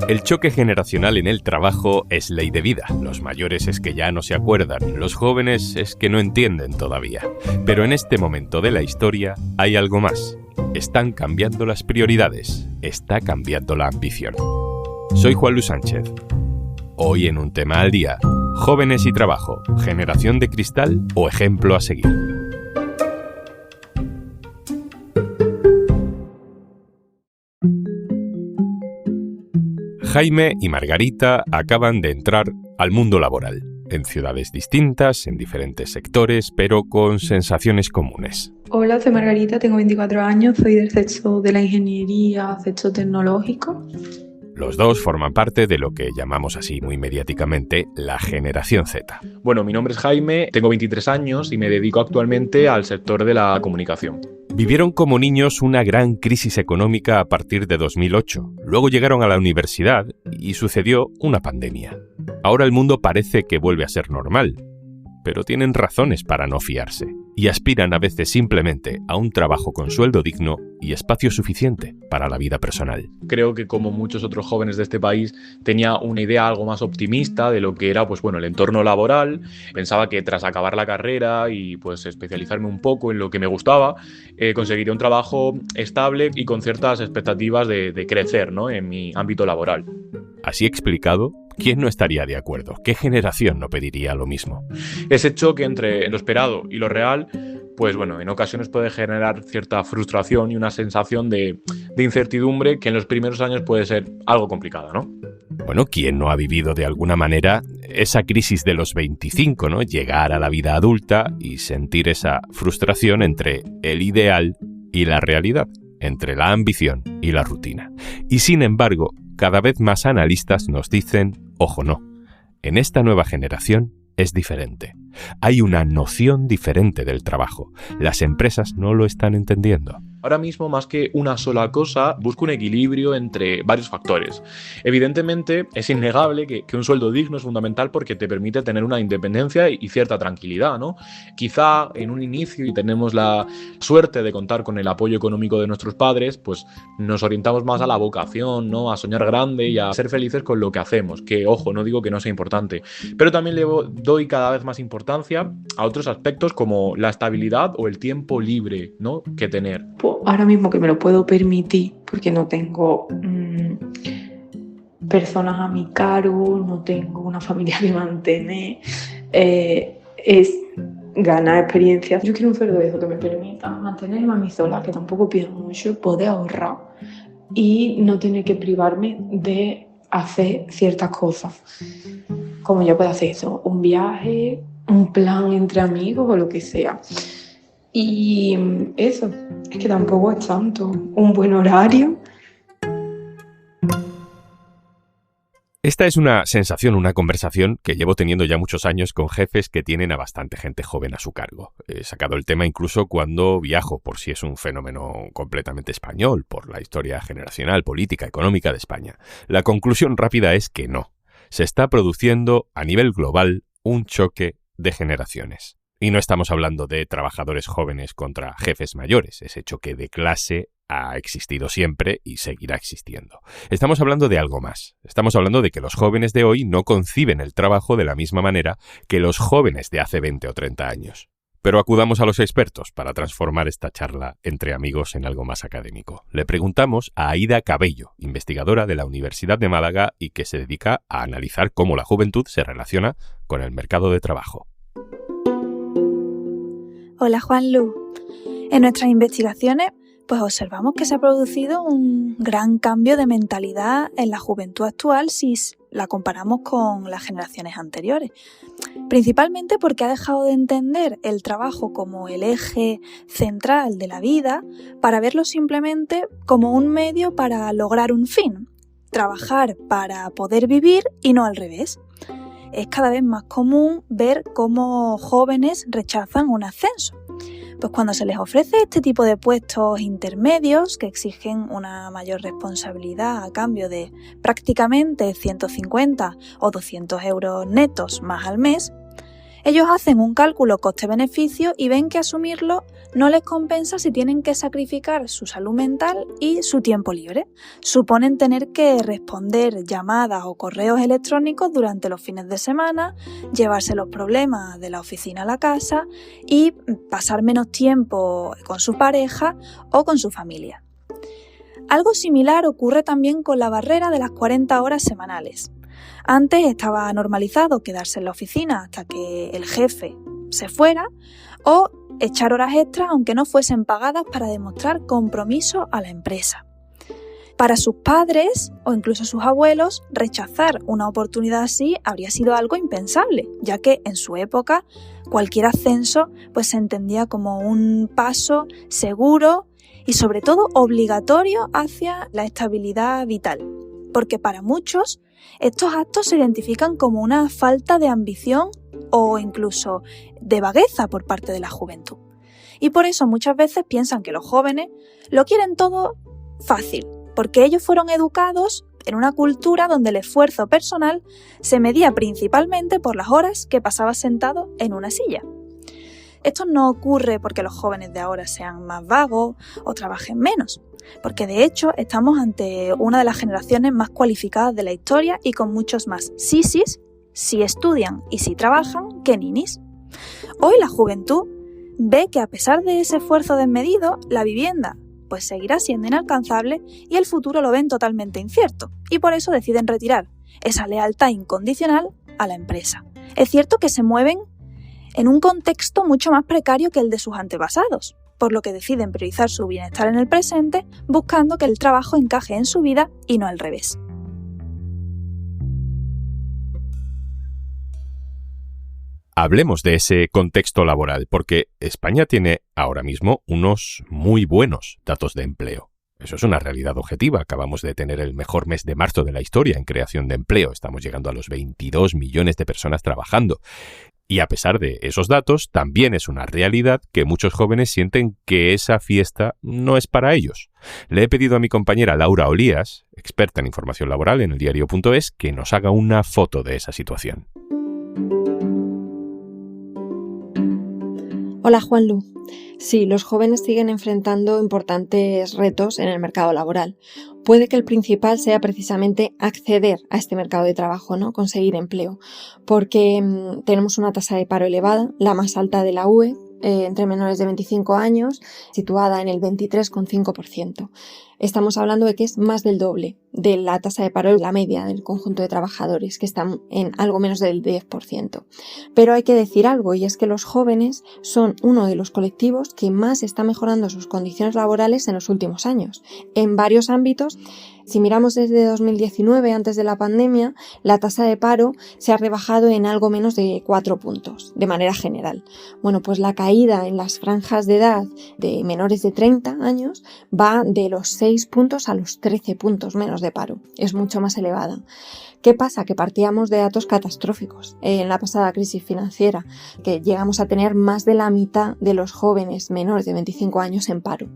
El choque generacional en el trabajo es ley de vida. Los mayores es que ya no se acuerdan, los jóvenes es que no entienden todavía. Pero en este momento de la historia hay algo más. Están cambiando las prioridades, está cambiando la ambición. Soy Juan Luis Sánchez. Hoy en Un Tema al Día, jóvenes y trabajo, generación de cristal o ejemplo a seguir. Jaime y Margarita acaban de entrar al mundo laboral, en ciudades distintas, en diferentes sectores, pero con sensaciones comunes. Hola, soy Margarita, tengo 24 años, soy del sexo de la ingeniería, sexo tecnológico. Los dos forman parte de lo que llamamos así muy mediáticamente la generación Z. Bueno, mi nombre es Jaime, tengo 23 años y me dedico actualmente al sector de la comunicación. Vivieron como niños una gran crisis económica a partir de 2008. Luego llegaron a la universidad y sucedió una pandemia. Ahora el mundo parece que vuelve a ser normal, pero tienen razones para no fiarse y aspiran a veces simplemente a un trabajo con sueldo digno y espacio suficiente para la vida personal. Creo que como muchos otros jóvenes de este país tenía una idea algo más optimista de lo que era el entorno laboral. Pensaba que tras acabar la carrera y especializarme un poco en lo que me gustaba, conseguiría un trabajo estable y con ciertas expectativas de crecer, ¿no?, en mi ámbito laboral. Así explicado, ¿quién no estaría de acuerdo? ¿Qué generación no pediría lo mismo? Ese choque entre lo esperado y lo real, en ocasiones puede generar cierta frustración y una sensación de incertidumbre que en los primeros años puede ser algo complicada, ¿no? Bueno, ¿quién no ha vivido de alguna manera esa crisis de los 25, ¿no? Llegar a la vida adulta y sentir esa frustración entre el ideal y la realidad, entre la ambición y la rutina. Y sin embargo, cada vez más analistas nos dicen, ojo no, en esta nueva generación es diferente. Hay una noción diferente del trabajo. Las empresas no lo están entendiendo. Ahora mismo, más que una sola cosa, busco un equilibrio entre varios factores. Evidentemente, es innegable que un sueldo digno es fundamental porque te permite tener una independencia y cierta tranquilidad, ¿no? Quizá en un inicio, y tenemos la suerte de contar con el apoyo económico de nuestros padres, nos orientamos más a la vocación, ¿no?, a soñar grande y a ser felices con lo que hacemos, que, ojo, no digo que no sea importante, pero también le doy cada vez más importancia a otros aspectos como la estabilidad o el tiempo libre, ¿no?, que tener. Ahora mismo que me lo puedo permitir porque no tengo personas a mi cargo, no tengo una familia que mantener, es ganar experiencia. Yo quiero un sueldo de eso que me permita mantenerme a mí sola, que tampoco pido mucho, poder ahorrar y no tener que privarme de hacer ciertas cosas. Como yo puedo hacer eso, un viaje, un plan entre amigos o lo que sea. Y eso, es que tampoco es tanto. Un buen horario. Esta es una sensación, una conversación que llevo teniendo ya muchos años con jefes que tienen a bastante gente joven a su cargo. He sacado el tema incluso cuando viajo, por si es un fenómeno completamente español, por la historia generacional, política, económica de España. La conclusión rápida es que no. Se está produciendo a nivel global un choque de generaciones. Y no estamos hablando de trabajadores jóvenes contra jefes mayores. Ese choque de clase ha existido siempre y seguirá existiendo. Estamos hablando de algo más. Estamos hablando de que los jóvenes de hoy no conciben el trabajo de la misma manera que los jóvenes de hace 20 o 30 años. Pero acudamos a los expertos para transformar esta charla entre amigos en algo más académico. Le preguntamos a Aida Cabello, investigadora de la Universidad de Málaga y que se dedica a analizar cómo la juventud se relaciona con el mercado de trabajo. Hola Juanlu. En nuestras investigaciones observamos que se ha producido un gran cambio de mentalidad en la juventud actual si la comparamos con las generaciones anteriores. Principalmente porque ha dejado de entender el trabajo como el eje central de la vida para verlo simplemente como un medio para lograr un fin, trabajar para poder vivir y no al revés. Es cada vez más común ver cómo jóvenes rechazan un ascenso. Pues cuando se les ofrece este tipo de puestos intermedios que exigen una mayor responsabilidad a cambio de prácticamente 150 o 200 euros netos más al mes, Ellos hacen un cálculo coste-beneficio y ven que asumirlo no les compensa si tienen que sacrificar su salud mental y su tiempo libre. Suponen tener que responder llamadas o correos electrónicos durante los fines de semana, llevarse los problemas de la oficina a la casa y pasar menos tiempo con su pareja o con su familia. Algo similar ocurre también con la barrera de las 40 horas semanales. Antes estaba normalizado quedarse en la oficina hasta que el jefe se fuera o echar horas extras aunque no fuesen pagadas para demostrar compromiso a la empresa. Para sus padres o incluso sus abuelos, rechazar una oportunidad así habría sido algo impensable, ya que en su época cualquier ascenso pues, se entendía como un paso seguro y sobre todo obligatorio hacia la estabilidad vital, porque para muchos estos actos se identifican como una falta de ambición o incluso de vagueza por parte de la juventud. Y por eso muchas veces piensan que los jóvenes lo quieren todo fácil, porque ellos fueron educados en una cultura donde el esfuerzo personal se medía principalmente por las horas que pasaba sentado en una silla. Esto no ocurre porque los jóvenes de ahora sean más vagos o trabajen menos, porque de hecho estamos ante una de las generaciones más cualificadas de la historia y con muchos más sisis, si estudian y si trabajan, que ninis. Hoy la juventud ve que a pesar de ese esfuerzo desmedido, la vivienda pues seguirá siendo inalcanzable y el futuro lo ven totalmente incierto, y por eso deciden retirar esa lealtad incondicional a la empresa. Es cierto que se mueven en un contexto mucho más precario que el de sus antepasados, por lo que deciden priorizar su bienestar en el presente, buscando que el trabajo encaje en su vida y no al revés. Hablemos de ese contexto laboral, porque España tiene ahora mismo unos muy buenos datos de empleo. Eso es una realidad objetiva. Acabamos de tener el mejor mes de marzo de la historia en creación de empleo. Estamos llegando a los 22 millones de personas trabajando. Y a pesar de esos datos, también es una realidad que muchos jóvenes sienten que esa fiesta no es para ellos. Le he pedido a mi compañera Laura Olías, experta en información laboral en eldiario.es, que nos haga una foto de esa situación. Hola Juanlu. Sí, los jóvenes siguen enfrentando importantes retos en el mercado laboral. Puede que el principal sea precisamente acceder a este mercado de trabajo, ¿no? Conseguir empleo, porque tenemos una tasa de paro elevada, la más alta de la UE, entre menores de 25 años, situada en el 23,5%. Estamos hablando de que es más del doble de la tasa de paro, la media del conjunto de trabajadores, que están en algo menos del 10%. Pero hay que decir algo, y es que los jóvenes son uno de los colectivos que más está mejorando sus condiciones laborales en los últimos años, en varios ámbitos. Si miramos desde 2019, antes de la pandemia, la tasa de paro se ha rebajado en algo menos de 4 puntos, de manera general. Bueno, pues la caída en las franjas de edad de menores de 30 años va de los 6 puntos a los 13 puntos menos de paro. Es mucho más elevada. ¿Qué pasa? Que partíamos de datos catastróficos en la pasada crisis financiera, que llegamos a tener más de la mitad de los jóvenes menores de 25 años en paro.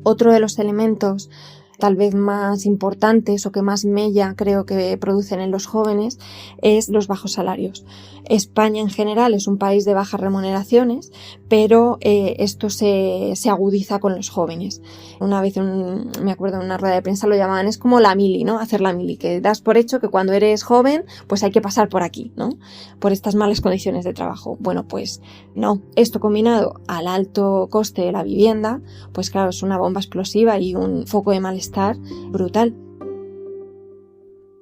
Otro de los elementos tal vez más importantes o que más mella creo que producen en los jóvenes es los bajos salarios. España en general es un país de bajas remuneraciones, pero esto se agudiza con los jóvenes. Una vez, me acuerdo en una rueda de prensa lo llamaban, es como la mili, ¿no? Hacer la mili, que das por hecho que cuando eres joven pues hay que pasar por aquí, ¿no? Por estas malas condiciones de trabajo. Bueno, pues no. Esto combinado al alto coste de la vivienda, pues claro, es una bomba explosiva y un foco de malestar brutal.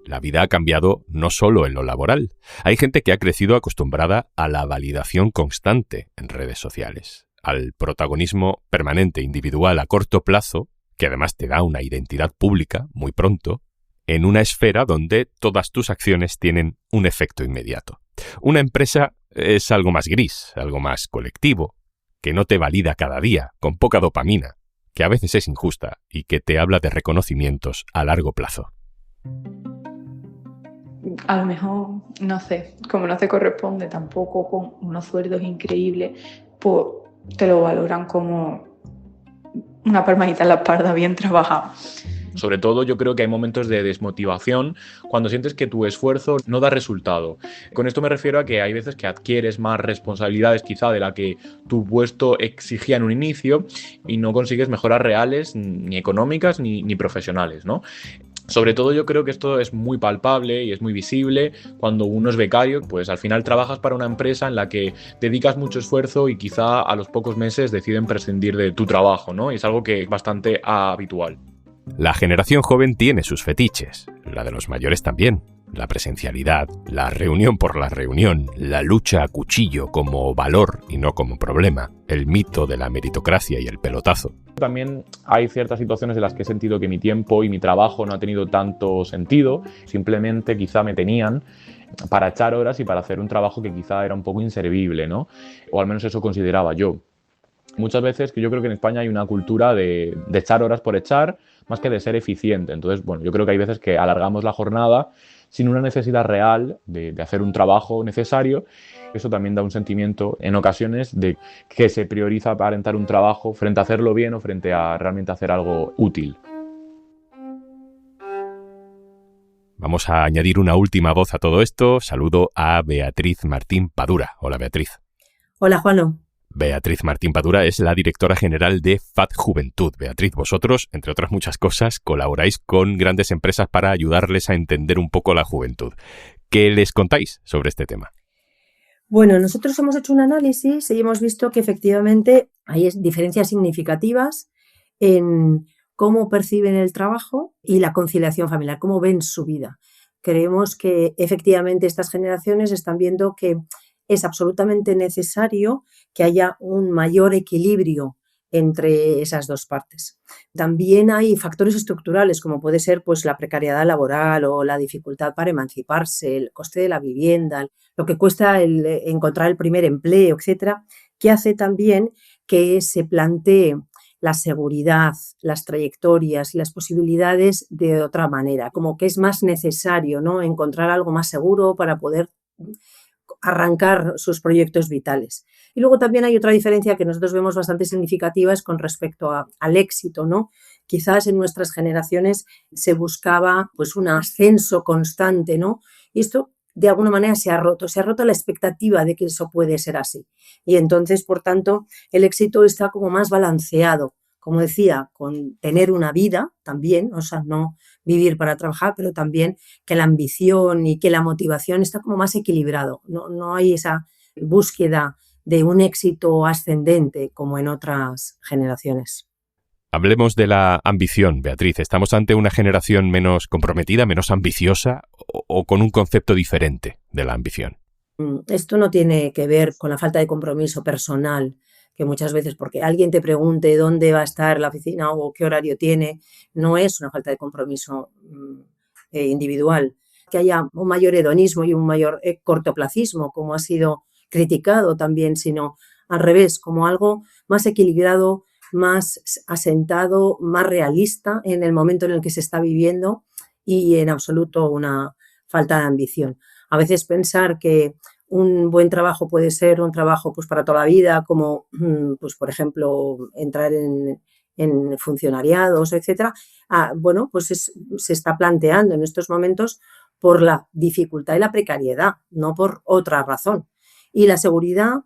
La vida ha cambiado no solo en lo laboral. Hay gente que ha crecido acostumbrada a la validación constante en redes sociales, al protagonismo permanente individual a corto plazo, que además te da una identidad pública muy pronto, en una esfera donde todas tus acciones tienen un efecto inmediato. Una empresa es algo más gris, algo más colectivo, que no te valida cada día, con poca dopamina, que a veces es injusta y que te habla de reconocimientos a largo plazo. A lo mejor, no sé, como no te corresponde tampoco con unos sueldos increíbles, pues te lo valoran como una palmadita en la espalda bien trabajada. Sobre todo yo creo que hay momentos de desmotivación cuando sientes que tu esfuerzo no da resultado. Con esto me refiero a que hay veces que adquieres más responsabilidades quizá de la que tu puesto exigía en un inicio y no consigues mejoras reales ni económicas ni profesionales, ¿no? Sobre todo yo creo que esto es muy palpable y es muy visible cuando uno es becario, pues al final trabajas para una empresa en la que dedicas mucho esfuerzo y quizá a los pocos meses deciden prescindir de tu trabajo, ¿no? Y es algo que es bastante habitual. La generación joven tiene sus fetiches, la de los mayores también. La presencialidad, la reunión por la reunión, la lucha a cuchillo como valor y no como problema, el mito de la meritocracia y el pelotazo. También hay ciertas situaciones en las que he sentido que mi tiempo y mi trabajo no ha tenido tanto sentido, simplemente quizá me tenían para echar horas y para hacer un trabajo que quizá era un poco inservible, ¿no? O al menos eso consideraba yo. Muchas veces que yo creo que en España hay una cultura de echar horas por echar más que de ser eficiente. Entonces, bueno, yo creo que hay veces que alargamos la jornada sin una necesidad real de hacer un trabajo necesario. Eso también da un sentimiento en ocasiones de que se prioriza aparentar un trabajo frente a hacerlo bien o frente a realmente hacer algo útil. Vamos a añadir una última voz a todo esto. Saludo a Beatriz Martín Padura. Hola, Beatriz. Hola, Juanlo. Beatriz Martín Padura es la directora general de FAD Juventud. Beatriz, vosotros, entre otras muchas cosas, colaboráis con grandes empresas para ayudarles a entender un poco la juventud. ¿Qué les contáis sobre este tema? Bueno, nosotros hemos hecho un análisis y hemos visto que efectivamente hay diferencias significativas en cómo perciben el trabajo y la conciliación familiar, cómo ven su vida. Creemos que efectivamente estas generaciones están viendo que es absolutamente necesario que haya un mayor equilibrio entre esas dos partes. También hay factores estructurales, como puede ser pues, la precariedad laboral o la dificultad para emanciparse, el coste de la vivienda, lo que cuesta encontrar el primer empleo, etcétera, que hace también que se plantee la seguridad, las trayectorias y las posibilidades de otra manera, como que es más necesario, ¿no?, encontrar algo más seguro para poder arrancar sus proyectos vitales. Y luego también hay otra diferencia que nosotros vemos bastante significativa es con respecto al éxito, ¿no? Quizás en nuestras generaciones se buscaba pues un ascenso constante, ¿no? Y esto de alguna manera se ha roto la expectativa de que eso puede ser así. Y entonces, por tanto, el éxito está como más balanceado, como decía, con tener una vida también, o sea, no vivir para trabajar, pero también que la ambición y que la motivación está como más equilibrado. No hay esa búsqueda de un éxito ascendente como en otras generaciones. Hablemos de la ambición, Beatriz. ¿Estamos ante una generación menos comprometida, menos ambiciosa o con un concepto diferente de la ambición? Esto no tiene que ver con la falta de compromiso personal, que muchas veces porque alguien te pregunte dónde va a estar la oficina o qué horario tiene, no es una falta de compromiso individual. Que haya un mayor hedonismo y un mayor cortoplacismo, como ha sido criticado también, sino al revés, como algo más equilibrado, más asentado, más realista en el momento en el que se está viviendo y en absoluto una falta de ambición. A veces pensar que un buen trabajo puede ser un trabajo pues para toda la vida, como pues por ejemplo entrar en funcionariados, etcétera. Bueno, pues se está planteando en estos momentos por la dificultad y la precariedad, no por otra razón. Y la seguridad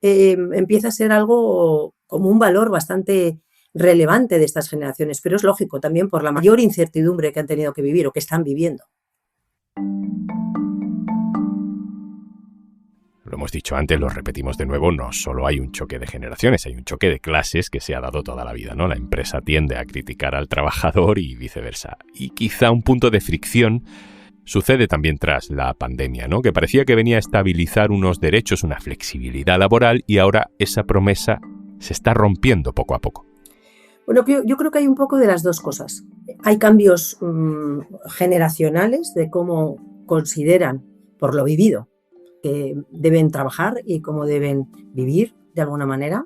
empieza a ser algo como un valor bastante relevante de estas generaciones, pero es lógico también por la mayor incertidumbre que han tenido que vivir o que están viviendo. Lo hemos dicho antes, lo repetimos de nuevo, no solo hay un choque de generaciones, hay un choque de clases que se ha dado toda la vida, ¿no? La empresa tiende a criticar al trabajador y viceversa. Y quizá un punto de fricción sucede también tras la pandemia, ¿no? Que parecía que venía a estabilizar unos derechos, una flexibilidad laboral y ahora esa promesa se está rompiendo poco a poco. Bueno, yo creo que hay un poco de las dos cosas. Hay cambios generacionales de cómo consideran, por lo vivido, que deben trabajar y cómo deben vivir de alguna manera.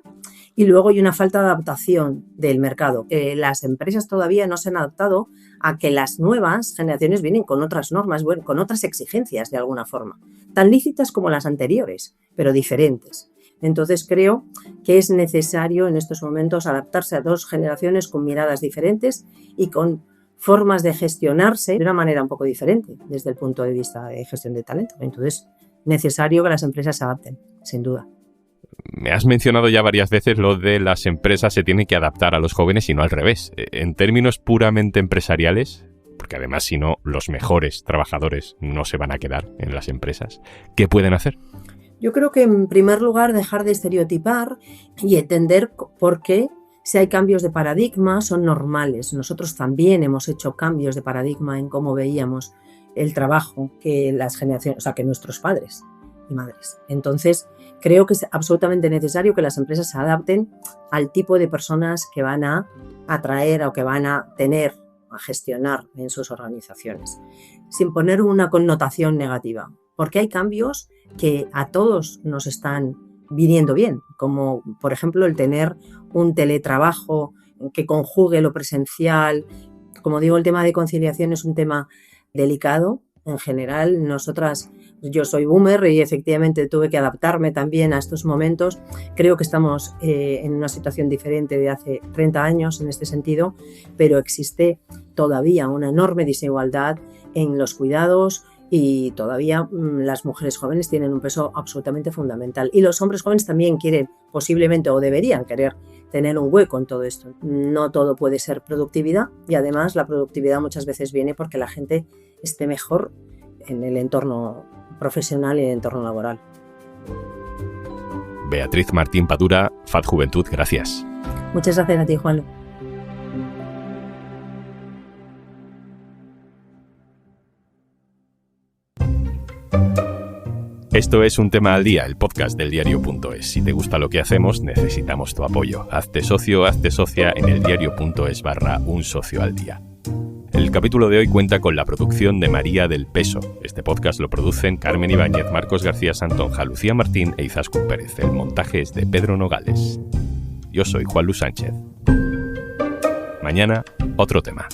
Y luego hay una falta de adaptación del mercado. Las empresas todavía no se han adaptado a que las nuevas generaciones vienen con otras normas, bueno, con otras exigencias de alguna forma, tan lícitas como las anteriores, pero diferentes. Entonces creo que es necesario en estos momentos adaptarse a dos generaciones con miradas diferentes y con formas de gestionarse de una manera un poco diferente desde el punto de vista de gestión de talento. Entonces, necesario que las empresas se adapten, sin duda. Me has mencionado ya varias veces lo de las empresas se tienen que adaptar a los jóvenes y no al revés. En términos puramente empresariales, porque además si no, los mejores trabajadores no se van a quedar en las empresas, ¿qué pueden hacer? Yo creo que en primer lugar dejar de estereotipar y entender por qué si hay cambios de paradigma son normales. Nosotros también hemos hecho cambios de paradigma en cómo veíamos el trabajo que las generaciones, o sea, que nuestros padres y madres. Entonces, creo que es absolutamente necesario que las empresas se adapten al tipo de personas que van a atraer o que van a tener, a gestionar en sus organizaciones, sin poner una connotación negativa, porque hay cambios que a todos nos están viniendo bien, como por ejemplo el tener un teletrabajo que conjugue lo presencial. Como digo, el tema de conciliación es un tema delicado. En general, yo soy boomer y efectivamente tuve que adaptarme también a estos momentos. Creo que estamos en una situación diferente de hace 30 años en este sentido, pero existe todavía una enorme desigualdad en los cuidados y todavía las mujeres jóvenes tienen un peso absolutamente fundamental. Y los hombres jóvenes también quieren, posiblemente, o deberían querer tener un hueco en todo esto. No todo puede ser productividad y además la productividad muchas veces viene porque la gente esté mejor en el entorno profesional y en el entorno laboral. Beatriz Martín Padura, FAD Juventud, gracias. Muchas gracias a ti, Juan. Esto es Un Tema al Día, el podcast del diario.es. Si te gusta lo que hacemos, necesitamos tu apoyo. Hazte socio, hazte socia en eldiario.es/Un Socio al Día. El capítulo de hoy cuenta con la producción de María del Peso. Este podcast lo producen Carmen Ibáñez, Marcos García Santonja, Lucía Martín e Izaskun Pérez. El montaje es de Pedro Nogales. Yo soy Juan Luis Sánchez. Mañana, otro tema.